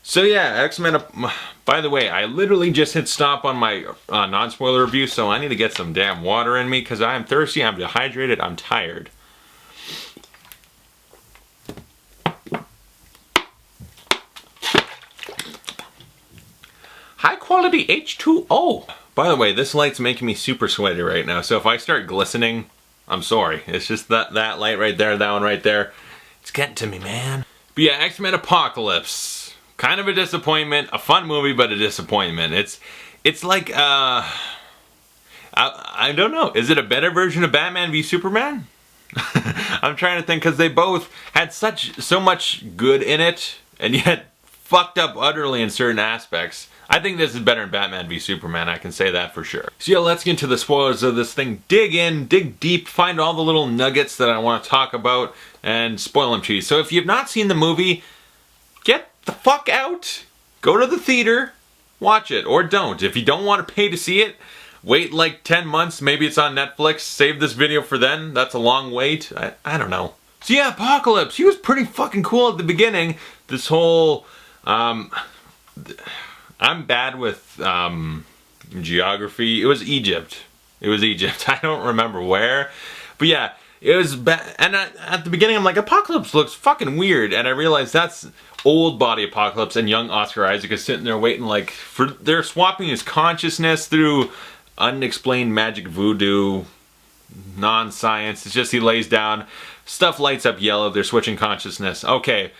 So yeah, X-Men, by the way, I literally just hit stop on my non-spoiler review, so I need to get some damn water in me because I'm thirsty, I'm dehydrated, I'm tired. High quality H2O. By the way, this light's making me super sweaty right now, so if I start glistening, I'm sorry. It's just that light right there, that one right there. It's getting to me, man. But yeah, X-Men Apocalypse. Kind of a disappointment. A fun movie, but a disappointment. It's like, I don't know. Is it a better version of Batman v Superman? I'm trying to think, because they both had so much good in it, and yet fucked up utterly in certain aspects. I think this is better than Batman v Superman, I can say that for sure. So yeah, let's get into the spoilers of this thing. Dig in, dig deep, find all the little nuggets that I want to talk about, and spoil them to you. So if you've not seen the movie, get the fuck out, go to the theater, watch it, or don't. If you don't want to pay to see it, wait like 10 months, maybe it's on Netflix, save this video for then, that's a long wait, I don't know. So yeah, Apocalypse, he was pretty fucking cool at the beginning. This whole, I'm bad with geography, it was Egypt, I don't remember where, but yeah, it was bad. And at the beginning I'm like, Apocalypse looks fucking weird, and I realized that's old body Apocalypse, and young Oscar Isaac is sitting there waiting, like, they're swapping his consciousness through unexplained magic voodoo, non-science. It's just he lays down, stuff lights up yellow, they're switching consciousness. Okay,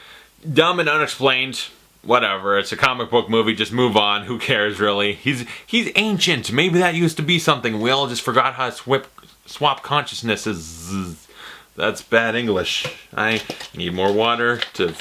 dumb and unexplained, whatever, it's a comic book movie, just move on, who cares really. He's ancient, maybe that used to be something, we all just forgot how to swap consciousnesses. That's bad English. I need more water to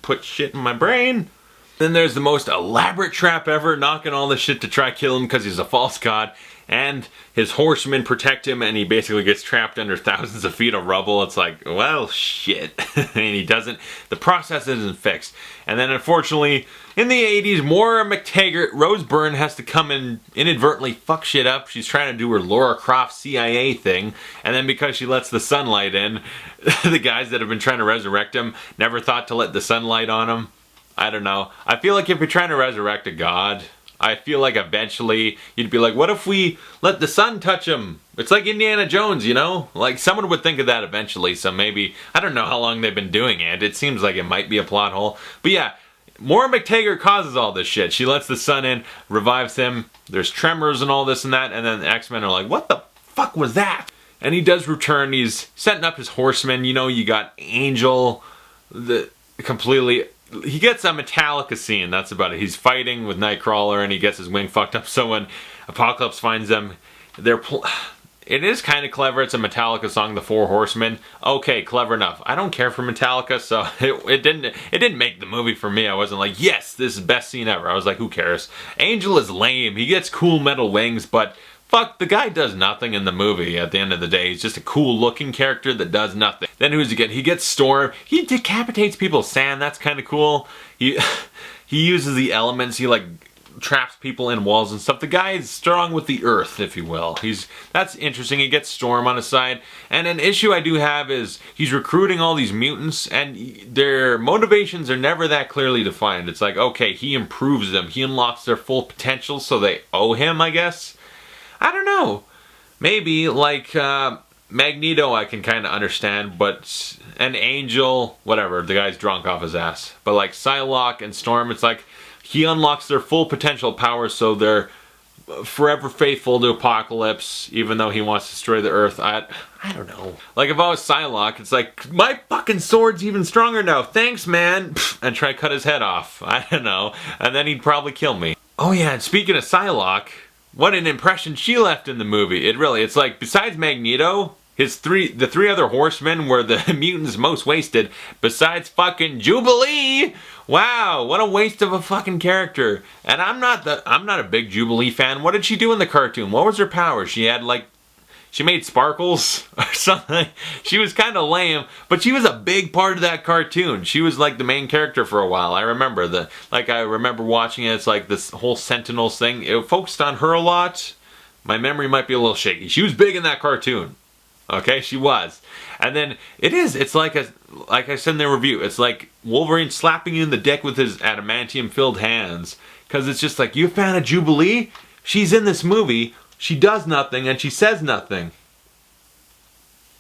put shit in my brain. Then there's the most elaborate trap ever, knocking all this shit to try kill him because he's a false god. And his horsemen protect him, and he basically gets trapped under thousands of feet of rubble. It's like, well, shit. And he doesn't, the process isn't fixed. And then unfortunately, in the 80s, Moira McTaggart, Rose Byrne, has to come and inadvertently fuck shit up. She's trying to do her Laura Croft CIA thing. And then because she lets the sunlight in, the guys that have been trying to resurrect him never thought to let the sunlight on him. I don't know. I feel like if you're trying to resurrect a god, I feel like eventually you'd be like, what if we let the sun touch him? It's like Indiana Jones, you know? Like, someone would think of that eventually, so maybe, I don't know how long they've been doing it. It seems like it might be a plot hole. But yeah, Moira McTaggart causes all this shit. She lets the sun in, revives him, there's tremors and all this and that, and then the X-Men are like, what the fuck was that? And he does return, he's setting up his horsemen, you know, you got Angel, he gets a Metallica scene, that's about it. He's fighting with Nightcrawler and he gets his wing fucked up, so when Apocalypse finds them, it is kind of clever. It's a Metallica song, The Four Horsemen. Okay, clever enough. I don't care for Metallica, so it didn't make the movie for me. I wasn't like, yes, this is the best scene ever. I was like, who cares? Angel is lame. He gets cool metal wings, but fuck, the guy does nothing in the movie at the end of the day. He's just a cool looking character that does nothing. Then who's he get? He gets Storm. He decapitates people's sand. That's kind of cool. He uses the elements. He like traps people in walls and stuff. The guy is strong with the earth, if you will. That's interesting. He gets Storm on his side. And an issue I do have is he's recruiting all these mutants and their motivations are never that clearly defined. It's like, okay, he improves them. He unlocks their full potential, so they owe him, I guess. I don't know. Maybe, like, Magneto I can kind of understand, but an Angel, whatever, the guy's drunk off his ass. But like Psylocke and Storm, it's like he unlocks their full potential powers, so they're forever faithful to Apocalypse, even though he wants to destroy the Earth. I don't know. Like, if I was Psylocke, it's like, my fucking sword's even stronger now. Thanks, man. And try to cut his head off. I don't know. And then he'd probably kill me. Oh yeah, and speaking of Psylocke, what an impression she left in the movie. It's like, besides Magneto, the three other horsemen were the mutants most wasted, besides fucking Jubilee. Wow, what a waste of a fucking character. And I'm not a big Jubilee fan. What did she do in the cartoon? What was her power? She made sparkles or something. She was kind of lame, but she was a big part of that cartoon. She was like the main character for a while. I remember watching it. It's like this whole Sentinels thing. It focused on her a lot. My memory might be a little shaky. She was big in that cartoon. Okay, she was. And then it's like I said in the review, it's like Wolverine slapping you in the dick with his adamantium-filled hands. Because it's just like, you a fan of Jubilee? She's in this movie, she does nothing, and she says nothing.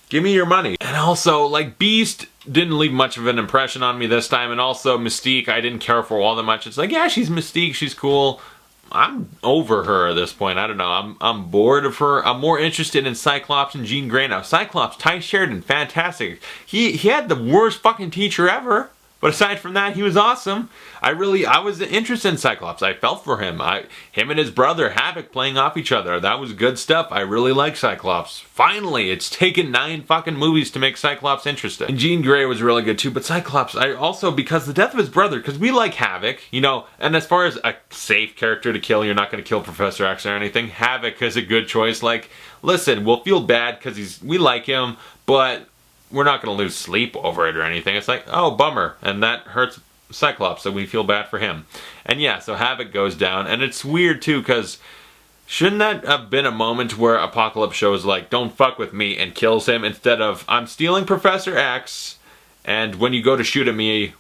Give me your money. And also, like, Beast didn't leave much of an impression on me this time, and also Mystique, I didn't care for all that much. It's like, yeah, she's Mystique, she's cool. I'm over her at this point. I don't know. I'm bored of her. I'm more interested in Cyclops and Jean Grey now. Cyclops, Ty Sheridan, fantastic. He had the worst fucking teacher ever. But aside from that, he was awesome. I was interested in Cyclops. I felt for him. Him and his brother, Havoc, playing off each other. That was good stuff. I really like Cyclops. Finally, it's taken 9 fucking movies to make Cyclops interesting. And Jean Grey was really good too, but Cyclops, I also, because the death of his brother, because we like Havoc, you know, and as far as a safe character to kill, you're not going to kill Professor X or anything. Havoc is a good choice. Like, listen, we'll feel bad because we like him, but we're not going to lose sleep over it or anything. It's like, oh, bummer. And that hurts Cyclops, so we feel bad for him. And yeah, so Havoc goes down. And it's weird, too, because shouldn't that have been a moment where Apocalypse shows, like, don't fuck with me and kills him instead of, I'm stealing Professor X, and when you go to shoot at me,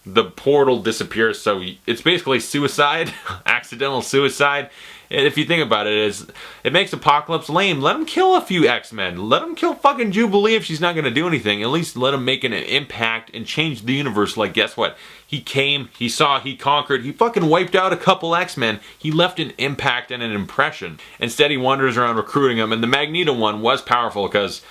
the portal disappears. So it's basically suicide, accidental suicide. And if you think about it, it makes Apocalypse lame. Let him kill a few X-Men. Let him kill fucking Jubilee if she's not going to do anything. At least let him make an impact and change the universe. Like, guess what? He came, he saw, he conquered, he fucking wiped out a couple X-Men. He left an impact and an impression. Instead, he wanders around recruiting them. And the Magneto one was powerful because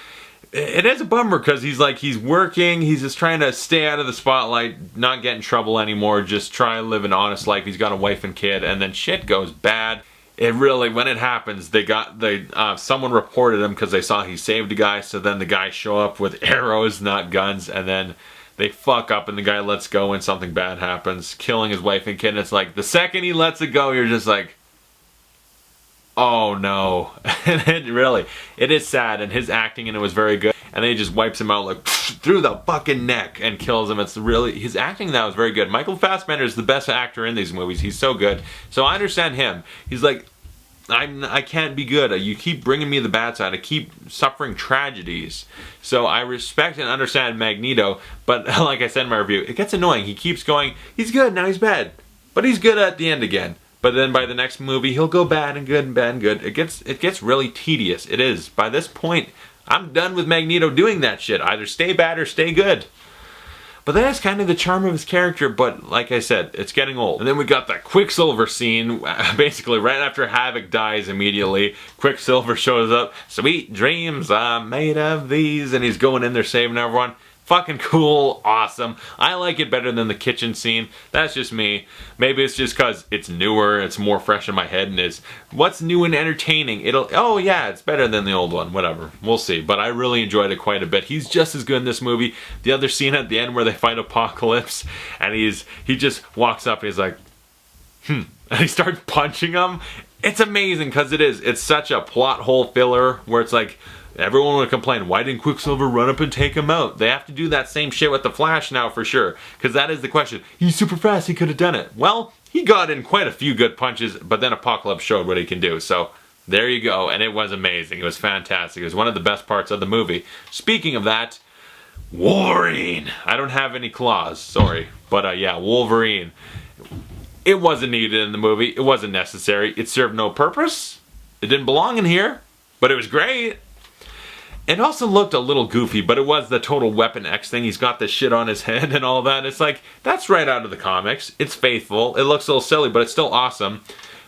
it is a bummer because he's working, he's just trying to stay out of the spotlight, not get in trouble anymore, just try and live an honest life. He's got a wife and kid, and then shit goes bad. It really, when it happens, someone reported him because they saw he saved a guy, so then the guys show up with arrows, not guns, and then they fuck up and the guy lets go and something bad happens, killing his wife and kid, and it's like, the second he lets it go, you're just like, oh no. And it is sad, and his acting in it was very good, and then he just wipes him out like through the fucking neck and kills him. It's really, his acting now is very good. Michael Fassbender is the best actor in these movies. He's so good. So I understand him. He's like, I can't be good. You keep bringing me the bad side. I keep suffering tragedies. So I respect and understand Magneto, but like I said in my review, it gets annoying. He keeps going, he's good, now he's bad. But he's good at the end again. But then by the next movie, he'll go bad and good and bad and good. It gets really tedious. It is. By this point, I'm done with Magneto doing that shit. Either stay bad or stay good. But that's kind of the charm of his character, but like I said, it's getting old. And then we got that Quicksilver scene, basically right after Havoc dies immediately. Quicksilver shows up, sweet dreams are made of these, and he's going in there saving everyone. Fucking cool, awesome. I like it better than the kitchen scene. That's just me. Maybe it's just because it's newer, it's more fresh in my head, and is what's new and entertaining. Oh yeah, it's better than the old one. Whatever, we'll see. But I really enjoyed it quite a bit. He's just as good in this movie. The other scene at the end where they fight Apocalypse, and he just walks up and he's like, and he starts punching him. It's amazing because it's such a plot hole filler where it's like, everyone would complain, why didn't Quicksilver run up and take him out? They have to do that same shit with the Flash now for sure. Because that is the question. He's super fast, he could have done it. Well, he got in quite a few good punches, but then Apocalypse showed what he can do. So, there you go. And it was amazing. It was fantastic. It was one of the best parts of the movie. Speaking of that, Wolverine. I don't have any claws, sorry. But yeah, Wolverine. It wasn't needed in the movie. It wasn't necessary. It served no purpose. It didn't belong in here. But it was great. It also looked a little goofy, but it was the total Weapon X thing. He's got this shit on his head and all that. It's like, that's right out of the comics. It's faithful. It looks a little silly, but it's still awesome.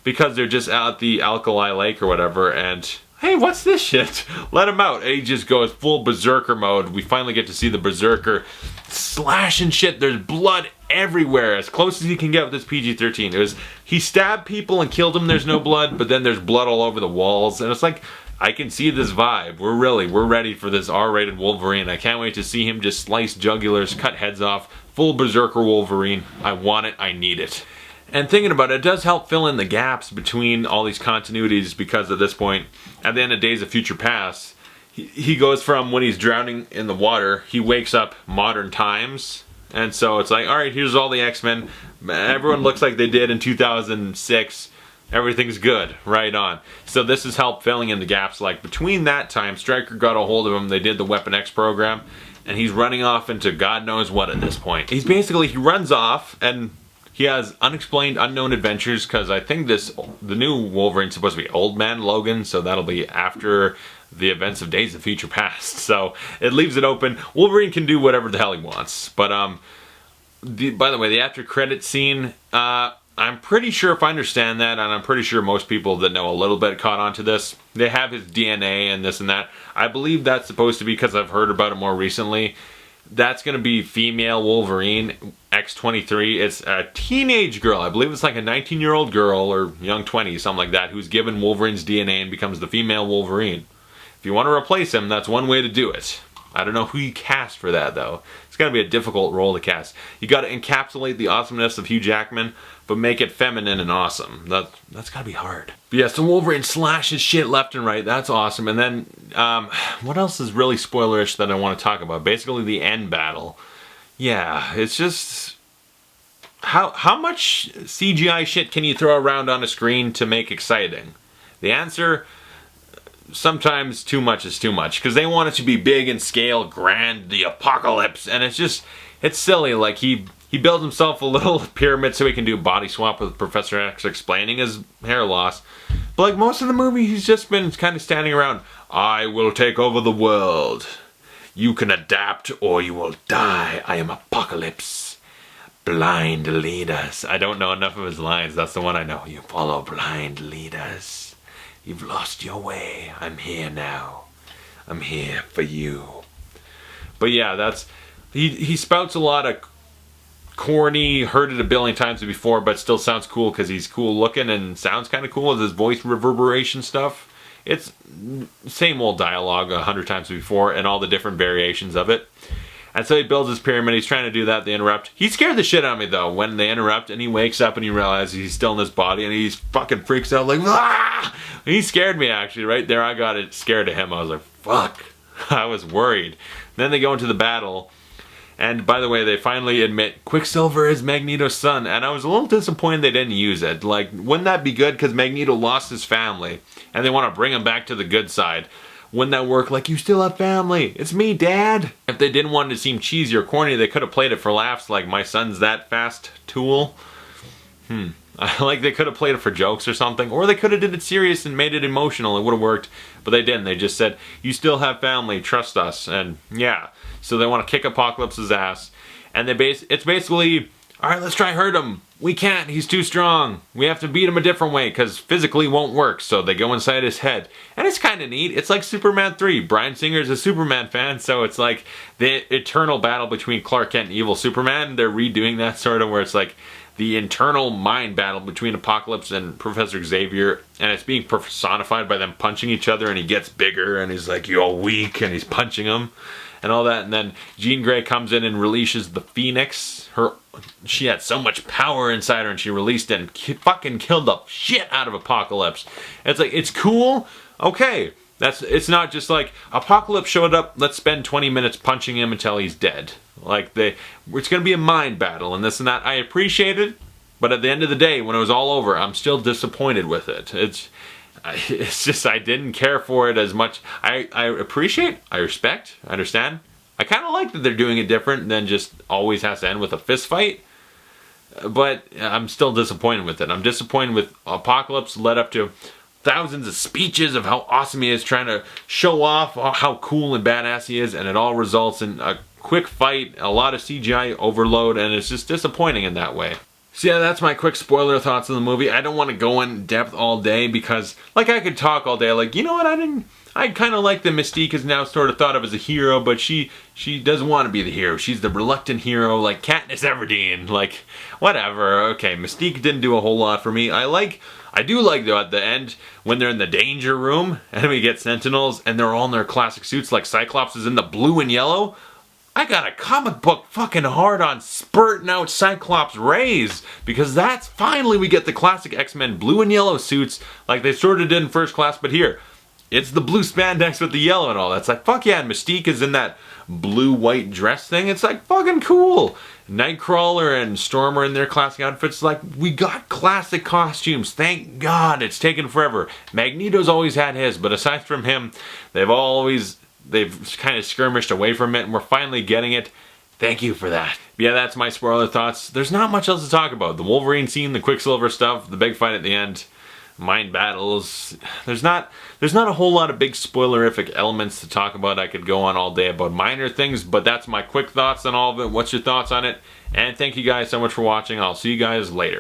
Because they're just out at the Alkali Lake or whatever, and hey, what's this shit? Let him out. And he just goes full Berserker mode. We finally get to see the Berserker slashing shit. There's blood everywhere, as close as he can get with this PG-13. He stabbed people and killed them, there's no blood, but then there's blood all over the walls, and it's like, I can see this vibe. We're ready for this R-rated Wolverine. I can't wait to see him just slice jugulars, cut heads off. Full Berserker Wolverine. I want it. I need it. And thinking about it, it does help fill in the gaps between all these continuities because at this point, at the end of Days of Future Past, he goes from when he's drowning in the water, he wakes up modern times. And so it's like, alright, here's all the X-Men. Everyone looks like they did in 2006. everything's good, right on. So this has helped filling in the gaps. Like between that time, Stryker got a hold of him, they did the Weapon X program, and he's running off into God knows what at this point. He runs off and he has unexplained, unknown adventures, because I think the new Wolverine's supposed to be Old Man Logan, so that'll be after the events of Days of Future Past. So it leaves it open. Wolverine can do whatever the hell he wants. But by the way, the after credit scene, I'm pretty sure, if I understand that, and I'm pretty sure most people that know a little bit caught on to this, they have his DNA and this and that. I believe that's supposed to be, because I've heard about it more recently, that's going to be female Wolverine, X-23. It's a teenage girl. I believe it's like a 19-year-old girl, or young 20, something like that, who's given Wolverine's DNA and becomes the female Wolverine. If you want to replace him, that's one way to do it. I don't know who you cast for that, though. It's going to be a difficult role to cast. You got to encapsulate the awesomeness of Hugh Jackman, but make it feminine and awesome. That's got to be hard. But yeah, so Wolverine slashes shit left and right. That's awesome. And then, what else is really spoilerish that I want to talk about? Basically, the end battle. Yeah, it's just... How much CGI shit can you throw around on a screen to make exciting? The answer... sometimes too much is too much, because they want it to be big in scale, grand, the apocalypse, and it's silly. Like he builds himself a little pyramid so he can do a body swap with Professor X explaining his hair loss. But like most of the movie, he's just been kind of standing around. I will take over the world. You can adapt or you will die. I am Apocalypse. Blind leaders. I don't know enough of his lines. That's the one I know. You follow blind leaders. You've lost your way. I'm here now. I'm here for you. But yeah, he spouts a lot of corny, heard it a billion times before, but still sounds cool because he's cool looking and sounds kind of cool with his voice reverberation stuff. It's same old dialogue 100 times before and all the different variations of it. And so he builds his pyramid. He's trying to do that. They interrupt. He scared the shit out of me, though, when they interrupt and he wakes up and he realizes he's still in his body and he fucking freaks out like, ah! He scared me, actually. Right there, I got it scared of him. I was like, fuck. I was worried. Then they go into the battle. And by the way, they finally admit Quicksilver is Magneto's son. And I was a little disappointed they didn't use it. Like, wouldn't that be good? Because Magneto lost his family. And they want to bring him back to the good side. Wouldn't that work? Like, you still have family. It's me, Dad. If they didn't want it to seem cheesy or corny, they could have played it for laughs, like my son's that fast tool. Like they could have played it for jokes or something. Or they could have did it serious and made it emotional. It would have worked. But they didn't. They just said, you still have family. Trust us. And yeah. So they want to kick Apocalypse's ass. And it's basically, all right, let's try hurt him. We can't. He's too strong. We have to beat him a different way because physically won't work. So they go inside his head. And it's kind of neat. It's like Superman 3. Bryan Singer's a Superman fan. So it's like the eternal battle between Clark Kent and evil Superman. They're redoing that sort of where it's like the internal mind battle between Apocalypse and Professor Xavier. And it's being personified by them punching each other. And he gets bigger. And he's like, you're weak. And he's punching him. And all that, and then Jean Grey comes in and releases the Phoenix. She had so much power inside her, and she released it and fucking killed the shit out of Apocalypse. And it's like, it's cool, okay. It's not just like, Apocalypse showed up, let's spend 20 minutes punching him until he's dead. Like, it's gonna be a mind battle and this and that. I appreciate it, but at the end of the day, when it was all over, I'm still disappointed with it. It's just, I didn't care for it as much. I appreciate, I respect, I understand. I kind of like that they're doing it different than just always has to end with a fist fight. But I'm still disappointed with it. I'm disappointed with Apocalypse led up to thousands of speeches of how awesome he is, trying to show off how cool and badass he is, and it all results in a quick fight, a lot of CGI overload, and it's just disappointing in that way. So yeah, that's my quick spoiler thoughts on the movie. I don't want to go in depth all day because, like, I could talk all day. Like, you know what, I kind of like that Mystique is now sort of thought of as a hero, but she doesn't want to be the hero. She's the reluctant hero, like Katniss Everdeen. Like, whatever. Okay, Mystique didn't do a whole lot for me. I do like, though, at the end, when they're in the danger room, and we get Sentinels, and they're all in their classic suits, like Cyclops is in the blue and yellow. I got a comic book fucking hard on spurting out Cyclops rays, because that's finally we get the classic X-Men blue and yellow suits like they sort of did in First Class, but here, it's the blue spandex with the yellow and all. That's like, fuck yeah, and Mystique is in that blue-white dress thing. It's like fucking cool. Nightcrawler and Storm are in their classic outfits. Like, we got classic costumes. Thank God. It's taken forever. Magneto's always had his, but aside from him, they've kind of skirmished away from it, and we're finally getting it. Thank you for that. But yeah, that's my spoiler thoughts. There's not much else to talk about. The Wolverine scene, the Quicksilver stuff, the big fight at the end, mind battles. There's not a whole lot of big spoilerific elements to talk about. I could go on all day about minor things, but that's my quick thoughts on all of it. What's your thoughts on it? And thank you guys so much for watching. I'll see you guys later.